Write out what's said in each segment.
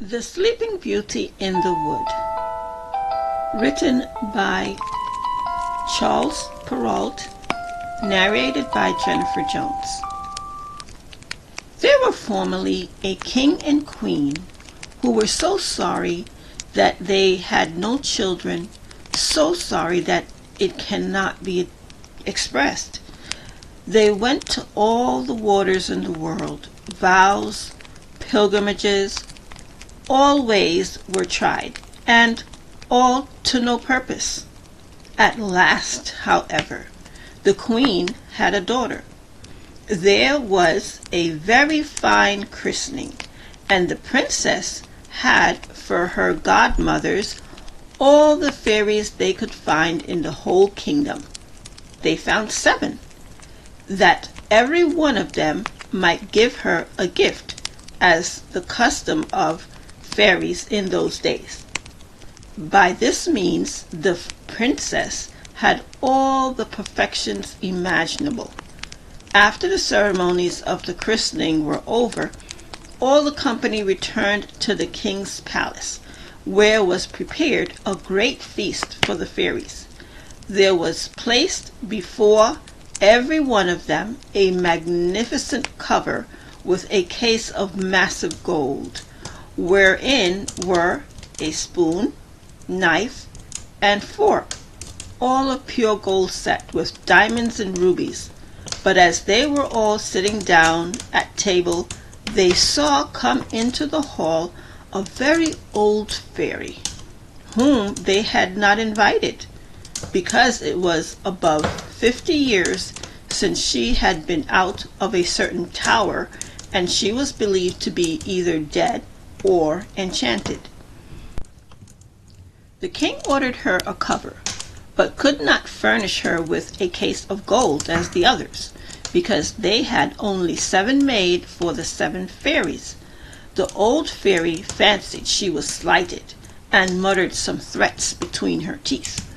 The Sleeping Beauty in the Wood, written by Charles Perrault, narrated by Jennifer Jones. There were formerly a king and queen who were so sorry that they had no children, so sorry that it cannot be expressed. They went to all the waters in the world, vows, pilgrimages, all ways were tried, and all to no purpose. At last, however, the queen had a daughter. There was a very fine christening, and the princess had for her godmothers all the fairies they could find in the whole kingdom. They found 7, that every one of them might give her a gift, as the custom of fairies in those days. By this means the princess had all the perfections imaginable. After the ceremonies of the christening were over, all the company returned to the king's palace, where was prepared a great feast for the fairies. There was placed before every one of them a magnificent cover with a case of massive gold, wherein were a spoon, knife, and fork, all of pure gold set with diamonds and rubies. But as they were all sitting down at table, they saw come into the hall a very old fairy, whom they had not invited, because it was above 50 years since she had been out of a certain tower, and she was believed to be either dead or enchanted. The king ordered her a cover, but could not furnish her with a case of gold as the others, because they had only 7 made for the 7 fairies. The old fairy fancied she was slighted, and muttered some threats between her teeth.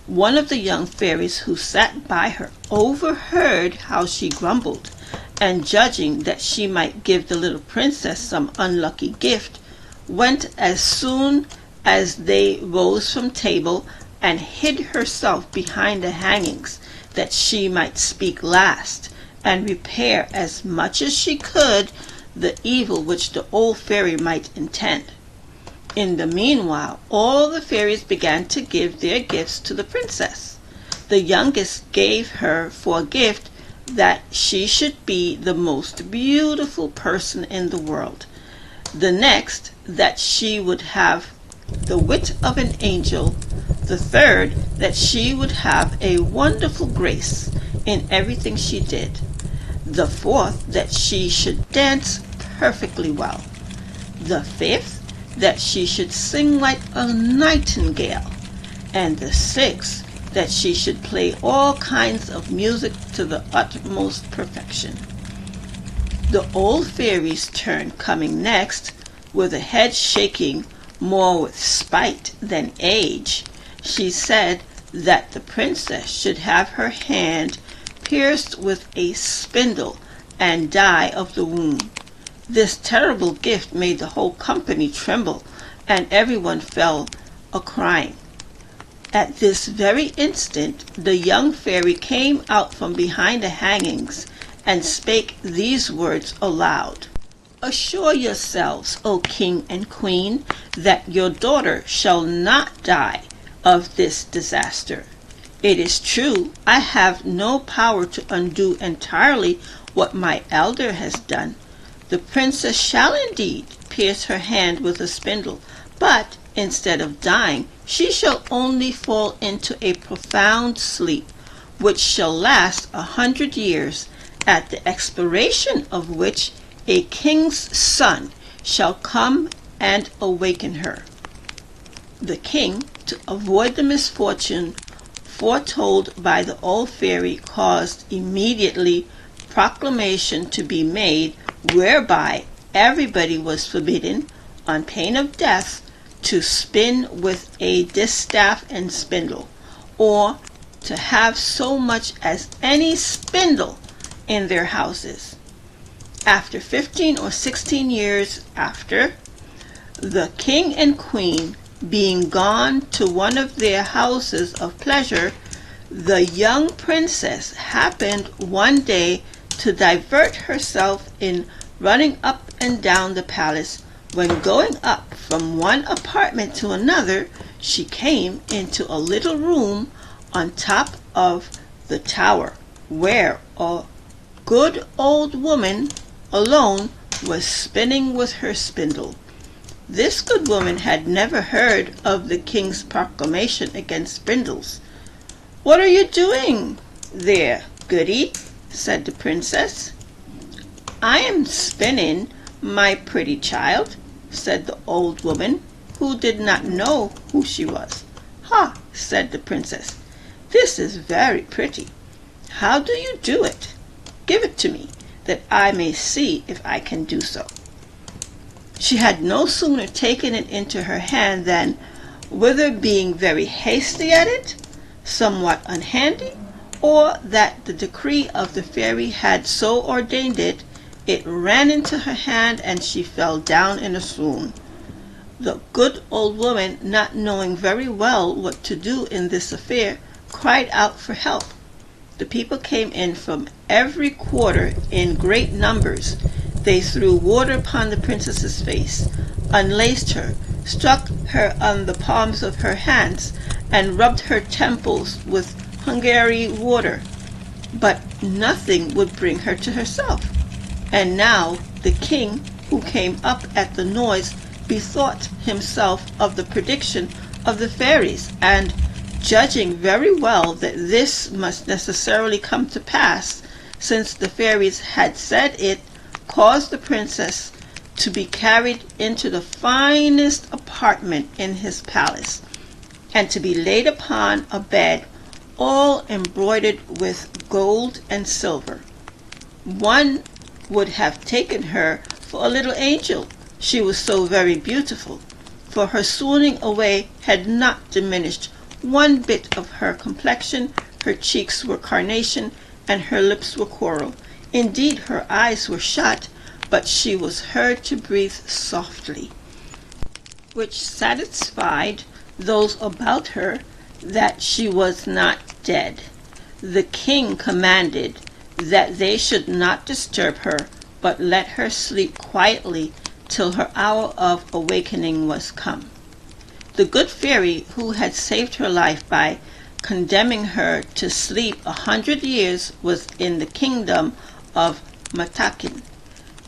One of the young fairies who sat by her overheard how she grumbled, and judging that she might give the little princess some unlucky gift, went as soon as they rose from table and hid herself behind the hangings, that she might speak last, and repair as much as she could the evil which the old fairy might intend. In the meanwhile, all the fairies began to give their gifts to the princess. The youngest gave her for a gift that she should be the most beautiful person in the world. The next, that she would have the wit of an angel. The third, that she would have a wonderful grace in everything she did. The fourth, that she should dance perfectly well. The fifth, that she should sing like a nightingale. And the sixth, that she should play all kinds of music to the utmost perfection. The old fairy's turn coming next, with a head shaking more with spite than age, she said that the princess should have her hand pierced with a spindle and die of the wound. This terrible gift made the whole company tremble, and everyone fell a-crying. At this very instant the young fairy came out from behind the hangings, and spake these words aloud. Assure yourselves, O king and queen, that your daughter shall not die of this disaster. It is true, I have no power to undo entirely what my elder has done. The princess shall indeed pierce her hand with a spindle, but instead of dying, she shall only fall into a profound sleep, which shall last 100 years, at the expiration of which a king's son shall come and awaken her. The king, to avoid the misfortune foretold by the old fairy, caused immediately proclamation to be made, whereby everybody was forbidden, on pain of death, to spin with a distaff and spindle, or to have so much as any spindle in their houses. After 15 or 16 years after, The king and queen being gone to one of their houses of pleasure, the young princess happened one day to divert herself in running up and down the palace. When going up from one apartment to another, she came into a little room on top of the tower, where a good old woman alone was spinning with her spindle. This good woman had never heard of the king's proclamation against spindles. "What are you doing there, goody?" said the princess. "I am spinning, my pretty child," said the old woman, who did not know who she was. "Ha," said the princess, "this is very pretty. How do you do it? Give it to me, that I may see if I can do so." She had no sooner taken it into her hand than, whether being very hasty at it, somewhat unhandy, or that the decree of the fairy had so ordained it, it ran into her hand and she fell down in a swoon. The good old woman, not knowing very well what to do in this affair, cried out for help. The people came in from every quarter in great numbers. They threw water upon the princess's face, unlaced her, struck her on the palms of her hands, and rubbed her temples with Hungary water. But nothing would bring her to herself. And now the king, who came up at the noise, bethought himself of the prediction of the fairies, and, judging very well that this must necessarily come to pass, since the fairies had said it, caused the princess to be carried into the finest apartment in his palace, and to be laid upon a bed all embroidered with gold and silver. One would have taken her for a little angel, she was so very beautiful, for her swooning away had not diminished one bit of her complexion. Her cheeks were carnation, and her lips were coral. Indeed, her eyes were shut, but she was heard to breathe softly, which satisfied those about her that she was not dead. The king commanded that they should not disturb her, but let her sleep quietly till her hour of awakening was come. The good fairy, who had saved her life by condemning her to sleep 100 years, was in the kingdom of Matakin,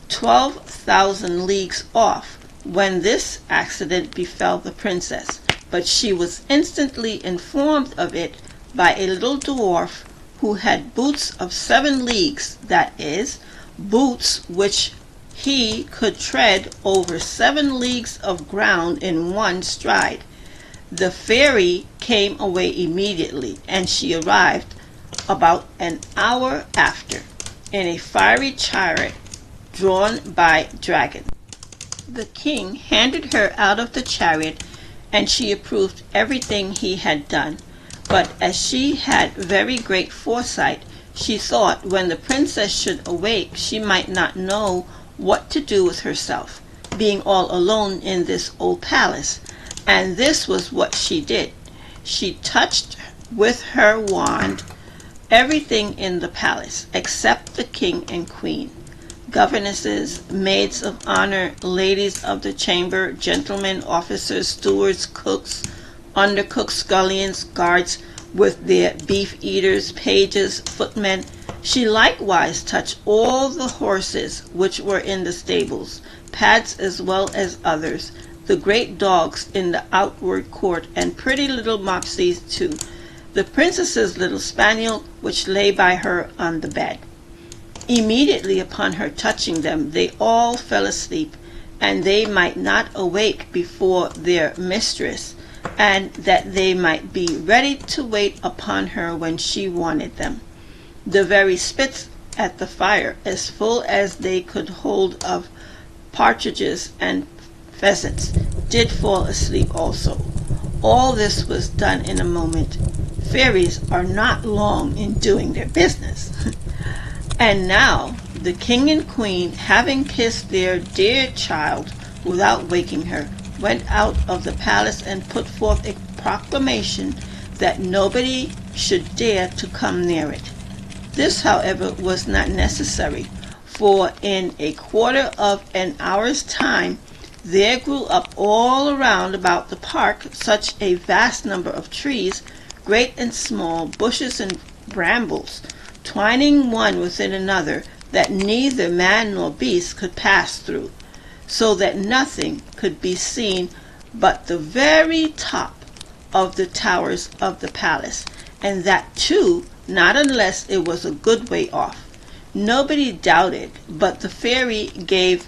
12,000 leagues off, when this accident befell the princess. But she was instantly informed of it by a little dwarf who had boots of 7 leagues, that is, boots which he could tread over 7 leagues of ground in one stride. The fairy came away immediately, and she arrived about an hour after in a fiery chariot drawn by dragons. The king handed her out of the chariot, and she approved everything he had done. But as she had very great foresight, she thought when the princess should awake she might not know what to do with herself, being all alone in this old palace. And this was what she did. She touched with her wand everything in the palace, except the king and queen, governesses, maids of honor, ladies of the chamber, gentlemen, officers, stewards, cooks, undercooks, scullions, guards with their beef-eaters, pages, footmen. She likewise touched all the horses which were in the stables, pads as well as others, the great dogs in the outward court, and pretty little Mopsies too, the princess's little spaniel which lay by her on the bed. Immediately upon her touching them, they all fell asleep, and they might not awake before their mistress, and that they might be ready to wait upon her when she wanted them. The very spits at the fire, as full as they could hold of partridges and pheasants, did fall asleep also. All this was done in a moment. Fairies are not long in doing their business. And now the king and queen, having kissed their dear child without waking her, went out of the palace and put forth a proclamation that nobody should dare to come near it. This, however, was not necessary, for in a quarter of an hour's time there grew up all around about the park such a vast number of trees, great and small, bushes and brambles, twining one within another, that neither man nor beast could pass through, so that nothing could be seen but the very top of the towers of the palace, and that too not unless it was a good way off. Nobody doubted but the fairy gave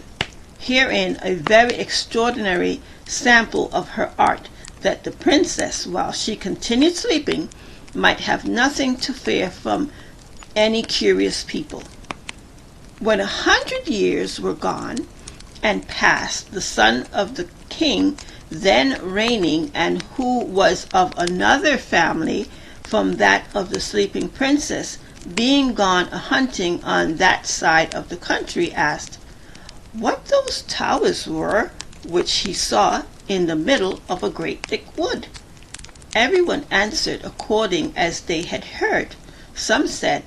herein a very extraordinary sample of her art, that the princess, while she continued sleeping, might have nothing to fear from any curious people. When 100 years were gone and past, the son of the king then reigning, and who was of another family from that of the sleeping princess, being gone a-hunting on that side of the country, asked what those towers were which he saw in the middle of a great thick wood. Everyone answered according as they had heard. Some said,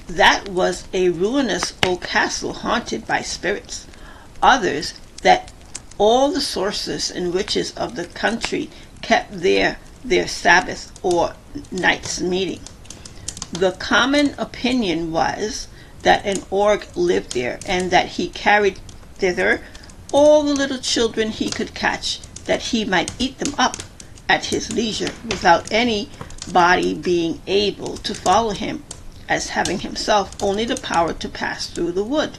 that was a ruinous old castle haunted by spirits. Others, that all the sorcerers and witches of the country kept their Sabbath or night's meeting. The common opinion was that an orc lived there, and that he carried thither all the little children he could catch, that he might eat them up at his leisure, without anybody being able to follow him, as having himself only the power to pass through the wood.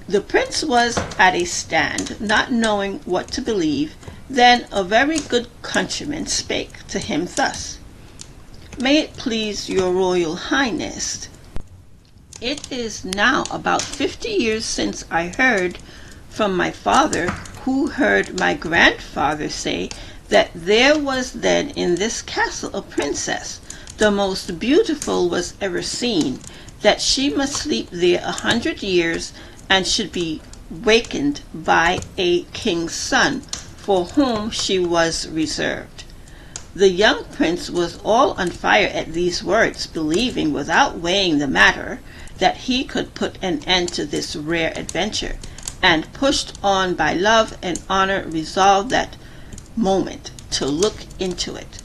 The prince was at a stand, not knowing what to believe. Then a very good countryman spake to him thus, May it please your royal highness, it is now about 50 years since I heard from my father, who heard my grandfather say that there was then in this castle a princess, the most beautiful was ever seen, that she must sleep there 100 years, and should be wakened by a king's son, for whom she was reserved. The young prince was all on fire at these words, believing, without weighing the matter, that he could put an end to this rare adventure, and pushed on by love and honor, resolved that moment to look into it.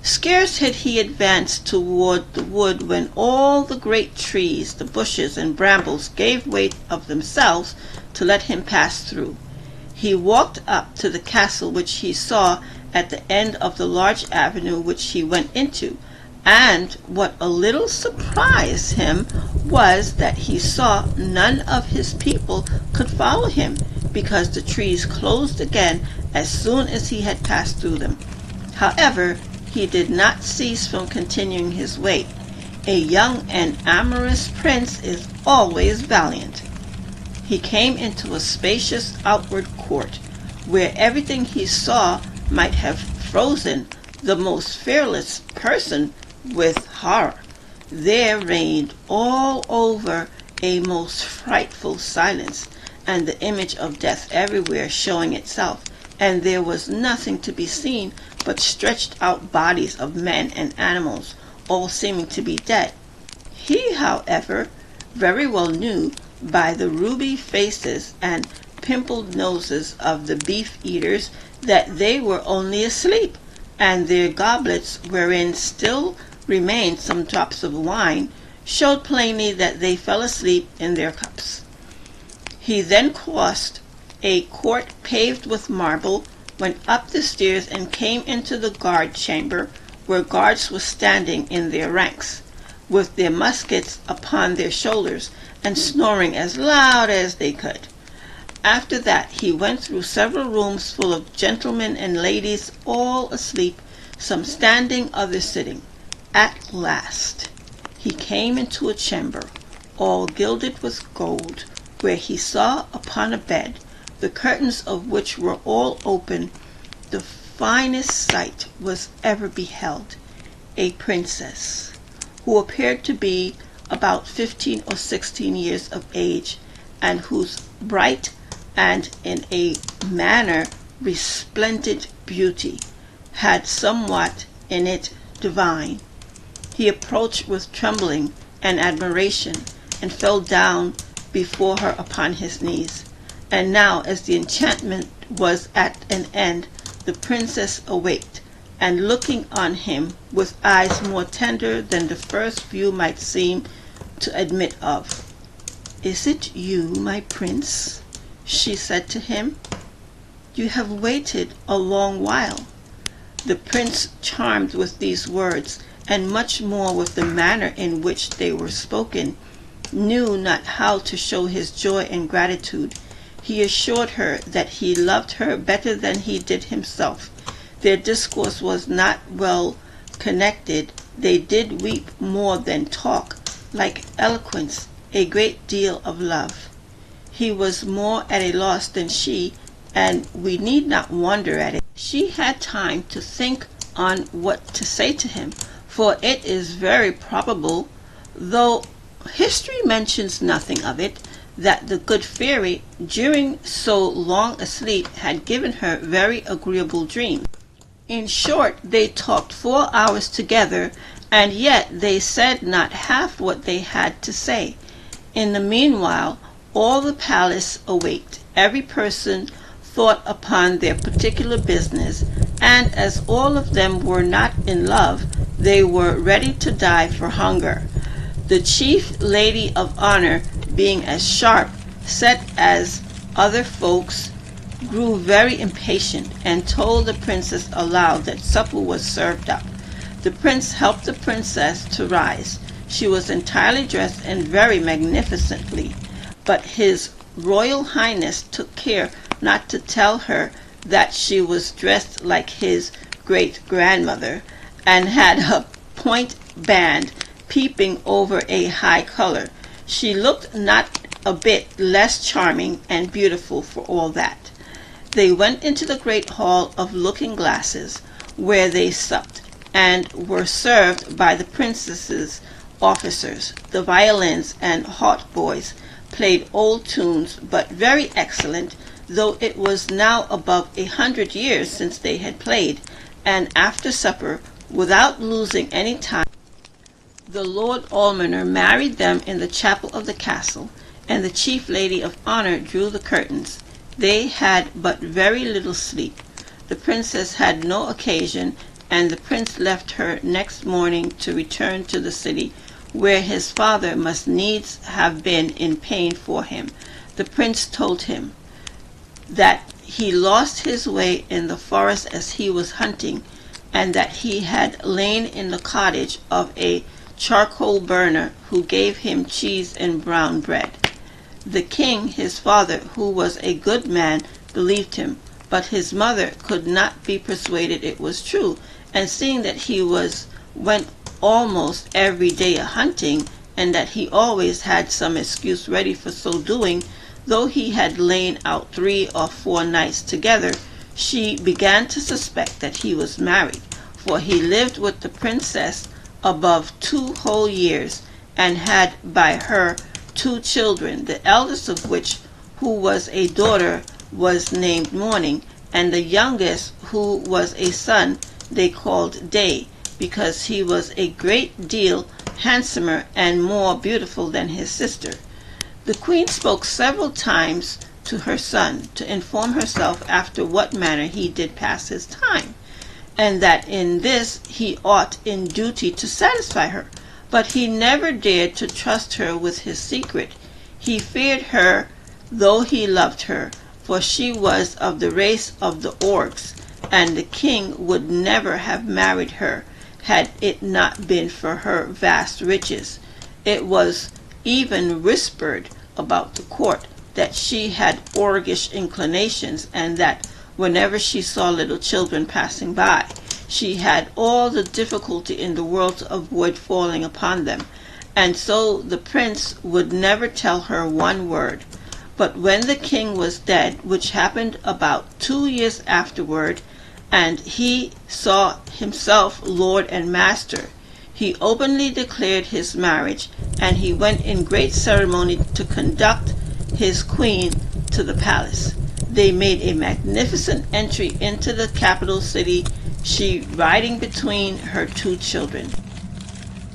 Scarce had he advanced toward the wood when all the great trees, the bushes and brambles gave way of themselves to let him pass through. He walked up to the castle, which he saw at the end of the large avenue which he went into, and what a little surprised him was that he saw none of his people could follow him, because the trees closed again as soon as he had passed through them. However, he did not cease from continuing his way. A young and amorous prince is always valiant. He came into a spacious outward court, where everything he saw might have frozen the most fearless person with horror. There reigned all over a most frightful silence, and the image of death everywhere showing itself, and there was nothing to be seen but stretched out bodies of men and animals, all seeming to be dead. He, however, very well knew by the ruby faces and pimpled noses of the beef-eaters that they were only asleep, and their goblets, wherein still remained some drops of wine, showed plainly that they fell asleep in their cups. He then crossed a court paved with marble, went up the stairs, and came into the guard chamber, where guards were standing in their ranks, with their muskets upon their shoulders, and snoring as loud as they could. After that he went through several rooms full of gentlemen and ladies, all asleep, some standing, others sitting. At last he came into a chamber, all gilded with gold, where he saw upon a bed, the curtains of which were all open, the finest sight was ever beheld, a princess, who appeared to be about 15 or 16 years of age, and whose bright and in a manner resplendent beauty, had somewhat in it divine. He approached with trembling and admiration, and fell down before her upon his knees. And now, as the enchantment was at an end, the princess awaked, and looking on him with eyes more tender than the first view might seem to admit of. "Is it you, my prince?" she said to him. "You have waited a long while." The prince, charmed with these words, and much more with the manner in which they were spoken, knew not how to show his joy and gratitude. He assured her that he loved her better than he did himself. Their discourse was not well connected. They did weep more than talk, like eloquence, a great deal of love. He was more at a loss than she, and we need not wonder at it. She had time to think on what to say to him, for it is very probable, though history mentions nothing of it, that the good fairy, during so long a sleep, had given her very agreeable dreams. In short, they talked 4 hours together, and yet they said not half what they had to say. In the meanwhile, all the palace awaked. Every person thought upon their particular business, and as all of them were not in love, they were ready to die for hunger. The chief lady of honor, being as sharp set as other folks, grew very impatient, and told the princess aloud that supper was served up. The prince helped the princess to rise. She was entirely dressed and very magnificently, but his royal highness took care not to tell her that she was dressed like his great-grandmother, and had a point band peeping over a high collar. She looked not a bit less charming and beautiful for all that. They went into the great hall of looking-glasses, where they supped, and were served by the princess's officers. The violins and hautboys played old tunes, but very excellent, though it was now above 100 years since they had played. And after supper, without losing any time, the Lord Almoner married them in the chapel of the castle, and the chief lady of honor drew the curtains. They had but very little sleep. The princess had no occasion, and the prince left her next morning to return to the city, where his father must needs have been in pain for him. The prince told him that he lost his way in the forest as he was hunting, and that he had lain in the cottage of a charcoal burner, who gave him cheese and brown bread. The king, his father, who was a good man, believed him, but his mother could not be persuaded it was true, and seeing that he went almost every day a hunting, and that he always had some excuse ready for so doing, though he had lain out 3 or 4 nights together, she began to suspect that he was married, for he lived with the princess above 2 whole years, and had by her 2 children, the eldest of which, who was a daughter, was named Morning, and the youngest, who was a son, they called Day, because he was a great deal handsomer and more beautiful than his sister. The queen spoke several times to her son, to inform herself after what manner he did pass his time, and that in this he ought in duty to satisfy her. But he never dared to trust her with his secret. He feared her, though he loved her, for she was of the race of the Orcs, and the king would never have married her had it not been for her vast riches. It was even whispered about the court that she had Orcish inclinations, and that whenever she saw little children passing by, she had all the difficulty in the world to avoid falling upon them, and so the prince would never tell her one word. But when the king was dead, which happened about 2 years afterward, and he saw himself lord and master, he openly declared his marriage, and he went in great ceremony to conduct his queen to the palace. They made a magnificent entry into the capital city, she riding between her two children.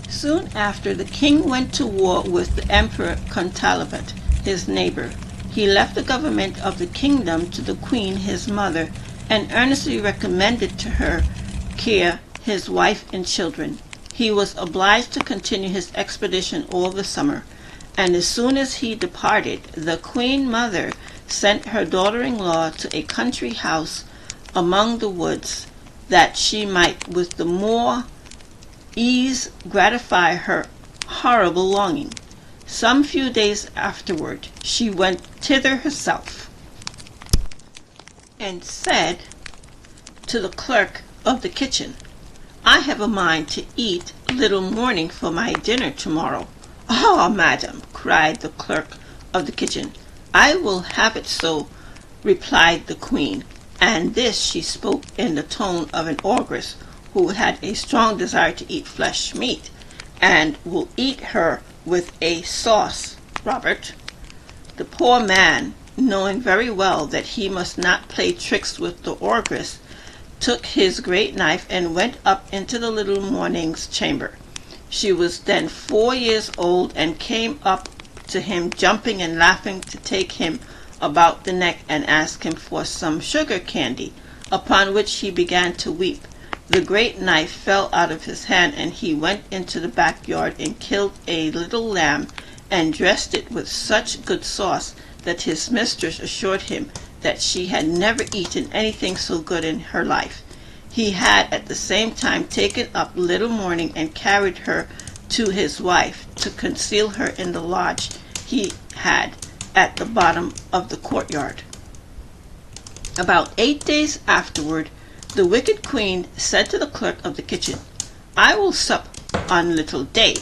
Soon after, the king went to war with the Emperor Contalabat, his neighbor. He left the government of the kingdom to the queen, his mother, and earnestly recommended to her care his wife and children. He was obliged to continue his expedition all the summer, and as soon as he departed, the queen mother sent her daughter-in-law to a country house among the woods, that she might with the more ease gratify her horrible longing. Some few days afterward she went thither herself, and said to the clerk of the kitchen, "I have a mind to eat little morning for my dinner tomorrow." "Ah, madam," cried the clerk of the kitchen, "I will have it so," replied the queen, and this she spoke in the tone of an ogress who had a strong desire to eat flesh meat, "and will eat her with a sauce, Robert." The poor man, knowing very well that he must not play tricks with the ogress, took his great knife and went up into the little morning's chamber. She was then 4 years old, and came up to him jumping and laughing to take him about the neck and ask him for some sugar candy, upon which he began to weep. The great knife fell out of his hand, and he went into the backyard and killed a little lamb and dressed it with such good sauce that his mistress assured him that she had never eaten anything so good in her life. He had at the same time taken up little morning and carried her to his wife to conceal her in the lodge he had at the bottom of the courtyard. About 8 days afterward, the wicked queen said to the clerk of the kitchen, "I will sup on little day."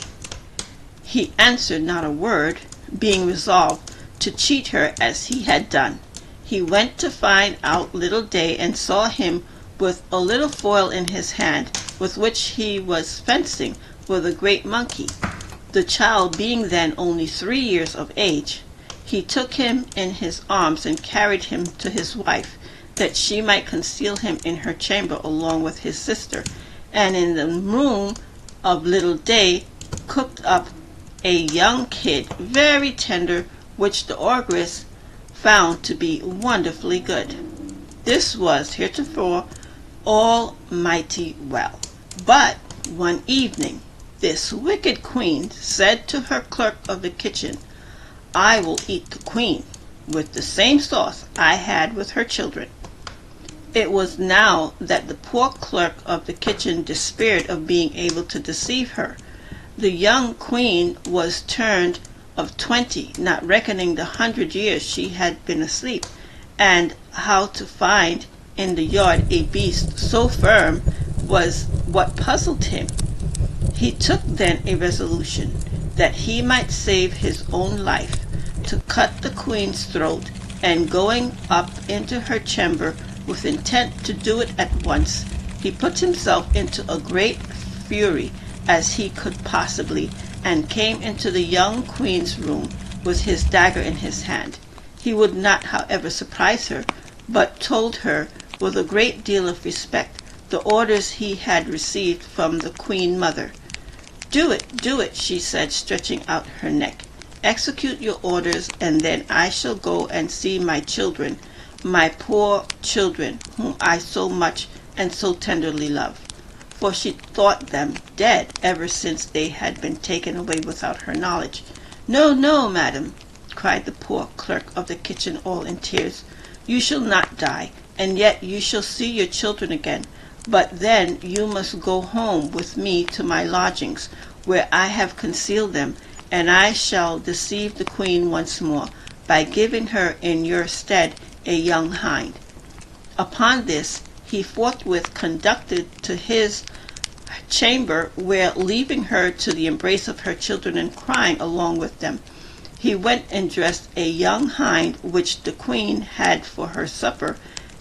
He answered not a word, being resolved to cheat her as he had done. He went to find out little day, and saw him with a little foil in his hand, with which he was fencing with a great monkey. The child being then only 3 years of age, he took him in his arms and carried him to his wife, that she might conceal him in her chamber along with his sister, and in the room of little day cooked up a young kid, very tender, which the ogress found to be wonderfully good. This was heretofore all mighty well. But one evening this wicked queen said to her clerk of the kitchen, "I will eat the queen with the same sauce I had with her children." It was now that the poor clerk of the kitchen despaired of being able to deceive her. The young queen was turned of 20, not reckoning the 100 years she had been asleep, and how to find in the yard a beast so firm was what puzzled him. He took then a resolution, that he might save his own life, to cut the queen's throat, and going up into her chamber with intent to do it at once, he put himself into a great fury as he could possibly, and came into the young queen's room with his dagger in his hand. He would not, however, surprise her, but told her with a great deal of respect the orders he had received from the queen mother. Do it," she said, stretching out her neck. "Execute your orders, and then I shall go and see my children, my poor children, whom I so much and so tenderly love." For she thought them dead ever since they had been taken away without her knowledge. "No, no, madam," cried the poor clerk of the kitchen, all in tears. "You shall not die, and yet you shall see your children again. But then you must go home with me to my lodgings, where I have concealed them, and I shall deceive the queen once more, by giving her in your stead a young hind." Upon this he forthwith conducted to his chamber, where, leaving her to the embrace of her children and crying along with them, he went and dressed a young hind which the queen had for her supper,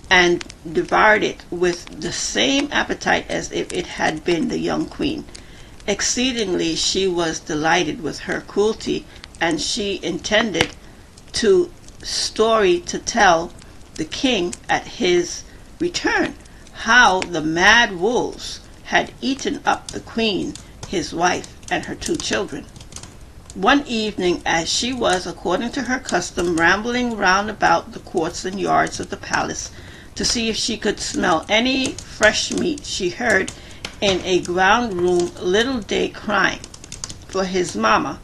and devoured it with the same appetite as if it had been the young queen. Exceedingly she was delighted with her cruelty, and she intended to tell the king at his return how the mad wolves had eaten up the queen, his wife, and her 2 children. One evening, as she was, according to her custom, rambling round about the courts and yards of the palace to see if she could smell any fresh meat, she heard in a ground room little Day crying, for his mamma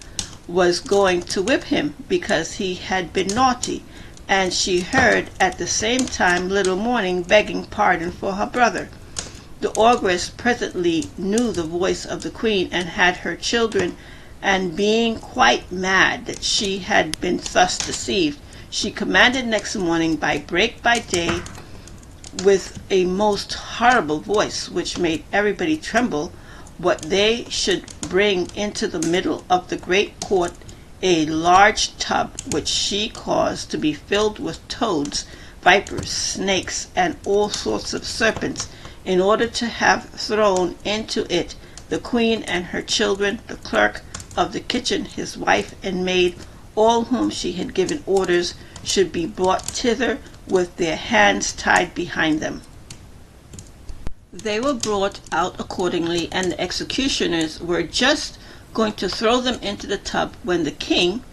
was going to whip him because he had been naughty, and she heard at the same time little Morning begging pardon for her brother. The ogress presently knew the voice of the queen and had her children, and being quite mad that she had been thus deceived, she commanded next morning by break by day, with a most horrible voice which made everybody tremble, what they should bring into the middle of the great court a large tub, which she caused to be filled with toads, vipers, snakes, and all sorts of serpents, in order to have thrown into it the queen and her children, the clerk of the kitchen, his wife and maid, all whom she had given orders should be brought thither with their hands tied behind them. They were brought out accordingly, and the executioners were just going to throw them into the tub when the king,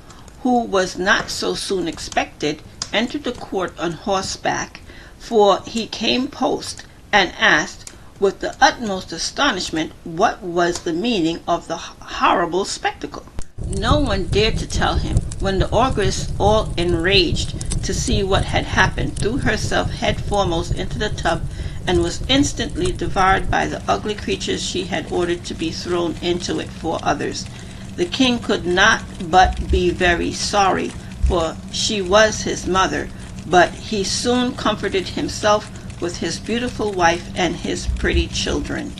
who was not so soon expected, entered the court on horseback, for he came post, and asked with the utmost astonishment what was the meaning of the horrible spectacle. No one dared to tell him, when the ogress, all enraged to see what had happened, threw herself head foremost into the tub, and was instantly devoured by the ugly creatures she had ordered to be thrown into it for others. The king could not but be very sorry, for she was his mother, but he soon comforted himself with his beautiful wife and his pretty children.